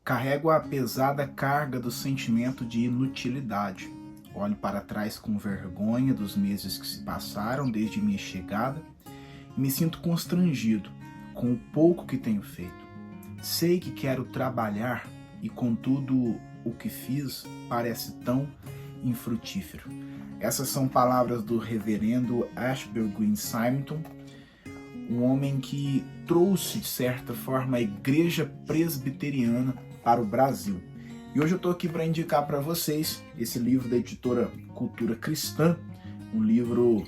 Carrego a pesada carga do sentimento de inutilidade. Olho para trás com vergonha dos meses que se passaram desde minha chegada e me sinto constrangido com o pouco que tenho feito. Sei que quero trabalhar e, contudo, o que fiz parece tão infrutífero. Essas são palavras do reverendo Ashbel Green Simonton, um homem que trouxe, de certa forma, a igreja presbiteriana para o Brasil. E hoje eu estou aqui para indicar para vocês esse livro da editora Cultura Cristã, um livro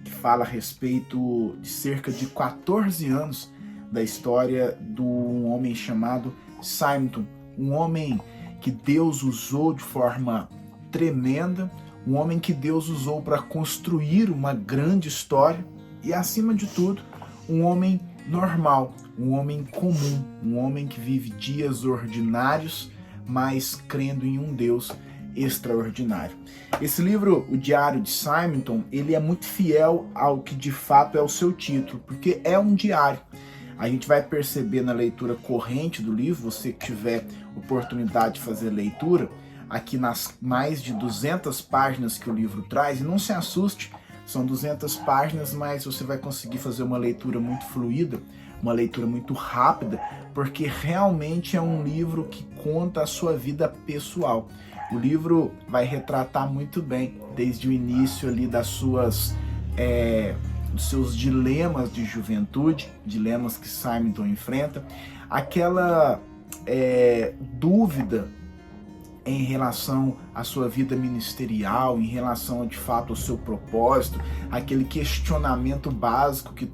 que fala a respeito de cerca de 14 anos da história de um homem chamado Simonton, um homem que Deus usou de forma tremenda, um homem que Deus usou para construir uma grande história e, acima de tudo, um homem normal, um homem comum, um homem que vive dias ordinários, mas crendo em um Deus extraordinário. Esse livro, O Diário de Simonton, ele é muito fiel ao que de fato é o seu título, porque é um diário. A gente vai perceber na leitura corrente do livro, você que tiver oportunidade de fazer leitura, aqui nas mais de 200 páginas que o livro traz, e não se assuste, são 200 páginas, mas você vai conseguir fazer uma leitura muito fluida, uma leitura muito rápida, porque realmente é um livro que conta a sua vida pessoal. O livro vai retratar muito bem, desde o início ali dos seus dilemas de juventude, dilemas que Simonton enfrenta, aquela dúvida em relação à sua vida ministerial, em relação de fato ao seu propósito, aquele questionamento básico que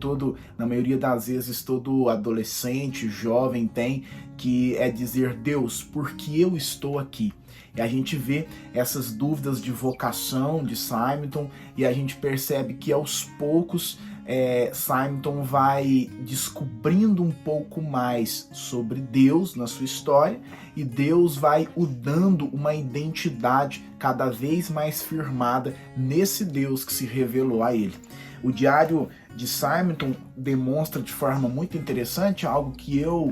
na maioria das vezes, todo adolescente, jovem tem, que é dizer: Deus, por que eu estou aqui? E a gente vê essas dúvidas de vocação de Simonton e a gente percebe que aos poucos Simonton vai descobrindo um pouco mais sobre Deus na sua história e Deus vai o dando uma identidade cada vez mais firmada nesse Deus que se revelou a ele. O Diário de Simonton demonstra de forma muito interessante algo que eu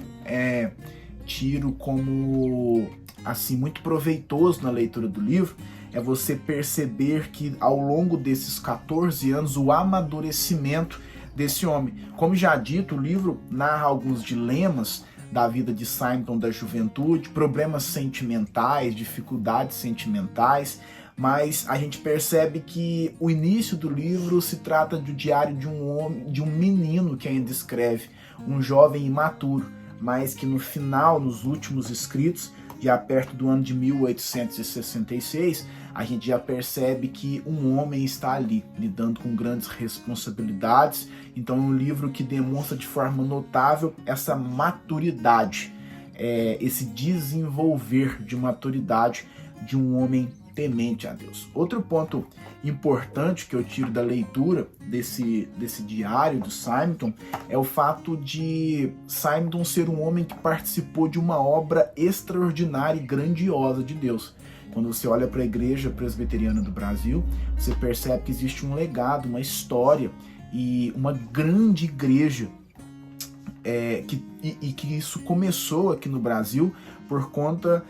tiro como assim muito proveitoso na leitura do livro, é você perceber que ao longo desses 14 anos o amadurecimento desse homem. Como já dito, o livro narra alguns dilemas da vida de Simonton da juventude, problemas sentimentais, dificuldades sentimentais, mas a gente percebe que o início do livro se trata do diário de um homem, de um menino que ainda escreve, um jovem imaturo, mas que no final, nos últimos escritos, já perto do ano de 1866, a gente já percebe que um homem está ali, lidando com grandes responsabilidades. Então é um livro que demonstra de forma notável essa maturidade, esse desenvolver de maturidade de um homem temente a Deus. Outro ponto importante que eu tiro da leitura desse diário do Simonton é o fato de Simonton ser um homem que participou de uma obra extraordinária e grandiosa de Deus. Quando você olha para a Igreja Presbiteriana do Brasil, você percebe que existe um legado, uma história e uma grande igreja que isso começou aqui no Brasil por conta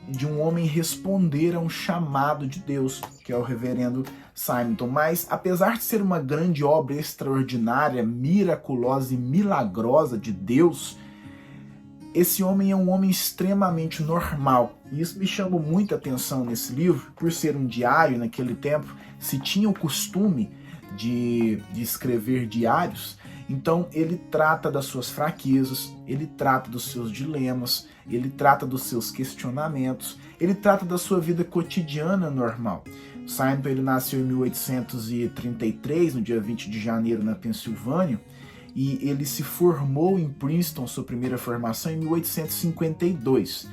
de um homem responder a um chamado de Deus, que é o reverendo Simonton. Mas apesar de ser uma grande obra extraordinária, miraculosa e milagrosa de Deus, esse homem é um homem extremamente normal. E isso me chamou muita atenção nesse livro, por ser um diário. Naquele tempo se tinha o costume de escrever diários. Então ele trata das suas fraquezas, ele trata dos seus dilemas, ele trata dos seus questionamentos, ele trata da sua vida cotidiana normal. Simonton, ele nasceu em 1833, no dia 20 de janeiro, na Pensilvânia, e ele se formou em Princeton, sua primeira formação, em 1852.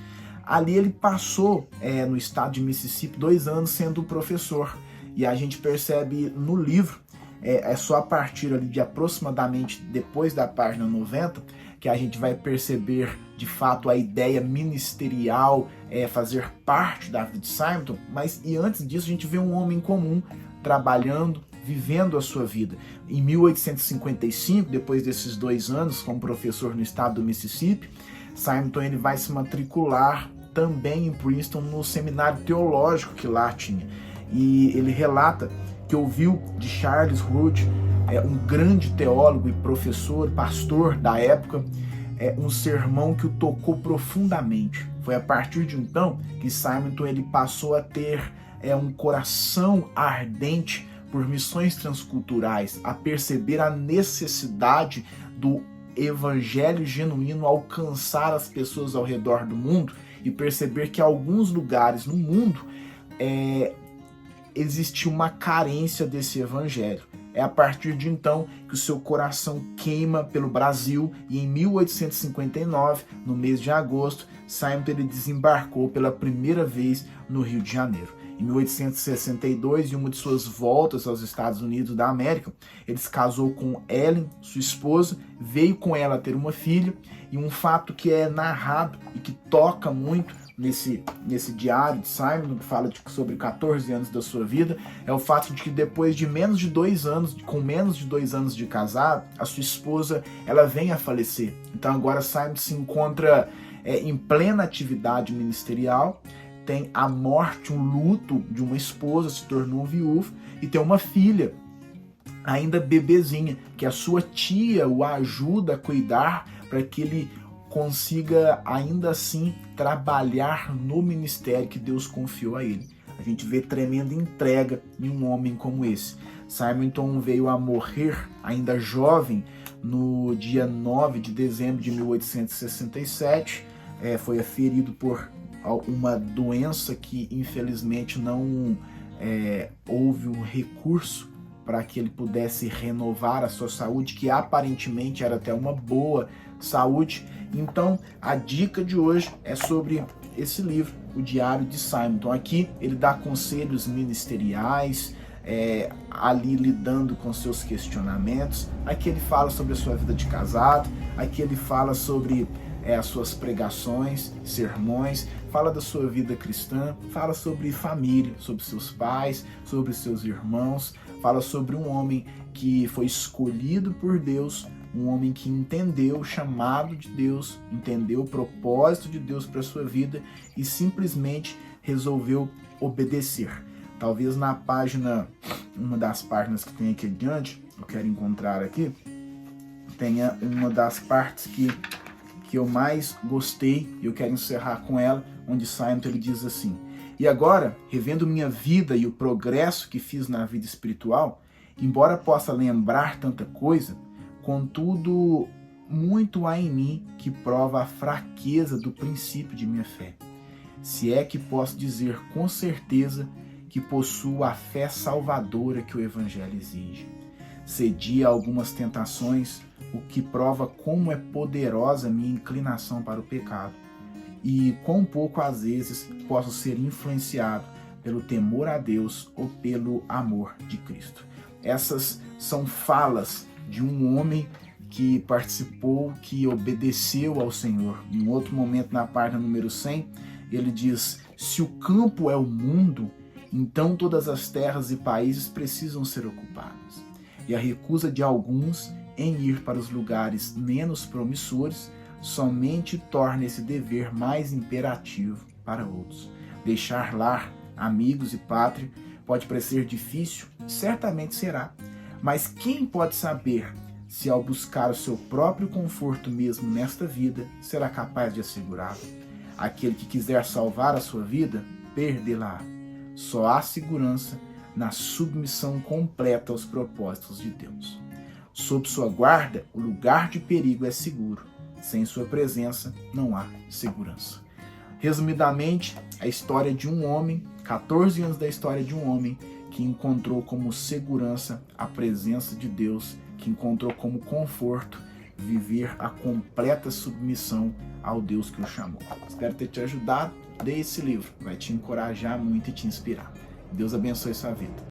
Ali ele passou no estado de Mississippi 2 anos sendo professor, e a gente percebe no livro, é só a partir ali de aproximadamente depois da página 90 que a gente vai perceber de fato a ideia ministerial fazer parte da vida de Simonton, mas e antes disso a gente vê um homem comum trabalhando, vivendo a sua vida. Em 1855, depois desses 2 anos como professor no estado do Mississippi, Simonton ele vai se matricular também em Princeton no seminário teológico que lá tinha. E ele relata que ouviu de Charles Root, um grande teólogo e professor, pastor da época, um sermão que o tocou profundamente. Foi a partir de então que Simonton ele passou a ter um coração ardente por missões transculturais, a perceber a necessidade do evangelho genuíno alcançar as pessoas ao redor do mundo e perceber que em alguns lugares no mundo existe uma carência desse evangelho. É a partir de então que o seu coração queima pelo Brasil e em 1859, no mês de agosto, Simonton ele desembarcou pela primeira vez no Rio de Janeiro. Em 1862, em uma de suas voltas aos Estados Unidos da América, ele se casou com Ellen, sua esposa, veio com ela ter uma filha, e um fato que é narrado e que toca muito nesse diário de Simonton, que fala sobre 14 anos da sua vida, é o fato de que depois de menos de 2 anos, com menos de 2 anos de casado, a sua esposa ela vem a falecer. Então agora Simonton se encontra em plena atividade ministerial, tem a morte, um luto de uma esposa, se tornou viúvo, e tem uma filha, ainda bebezinha, que a sua tia o ajuda a cuidar para que ele consiga ainda assim trabalhar no ministério que Deus confiou a ele. A gente vê tremenda entrega em um homem como esse. Simonton veio a morrer ainda jovem no dia 9 de dezembro de 1867, foi ferido por uma doença que infelizmente não houve um recurso para que ele pudesse renovar a sua saúde, que aparentemente era até uma boa saúde. Então a dica de hoje é sobre esse livro, o Diário de Simonton. Aqui ele dá conselhos ministeriais, ali lidando com seus questionamentos. Aqui ele fala sobre a sua vida de casado, aqui ele fala sobre as suas pregações, sermões, fala da sua vida cristã, fala sobre família, sobre seus pais, sobre seus irmãos, fala sobre um homem que foi escolhido por Deus, um homem que entendeu o chamado de Deus, entendeu o propósito de Deus para a sua vida e simplesmente resolveu obedecer. Talvez na página, uma das páginas que tem aqui adiante, eu quero encontrar aqui, tenha uma das partes que eu mais gostei, e eu quero encerrar com ela, onde Simonton ele diz assim: e agora, revendo minha vida e o progresso que fiz na vida espiritual, embora possa lembrar tanta coisa, contudo, muito há em mim que prova a fraqueza do princípio de minha fé. Se é que posso dizer com certeza que possuo a fé salvadora que o Evangelho exige. Cedi a algumas tentações, o que prova como é poderosa minha inclinação para o pecado, e quão pouco às vezes posso ser influenciado pelo temor a Deus ou pelo amor de Cristo. Essas são falas de um homem que participou, que obedeceu ao Senhor. Em outro momento, na página número 100, ele diz: se o campo é o mundo, então todas as terras e países precisam ser ocupadas. E a recusa de alguns em ir para os lugares menos promissores somente torna esse dever mais imperativo para outros. Deixar lar, amigos e pátria pode parecer difícil, certamente será, mas quem pode saber se ao buscar o seu próprio conforto mesmo nesta vida, será capaz de assegurá-lo? Aquele que quiser salvar a sua vida, perdê-la. Só há segurança na submissão completa aos propósitos de Deus. Sob sua guarda, o lugar de perigo é seguro. Sem sua presença, não há segurança. Resumidamente, a história de um homem, 14 anos da história de um homem que encontrou como segurança a presença de Deus, que encontrou como conforto viver a completa submissão ao Deus que o chamou. Espero ter te ajudado. Dê esse livro, vai te encorajar muito e te inspirar. Deus abençoe sua vida.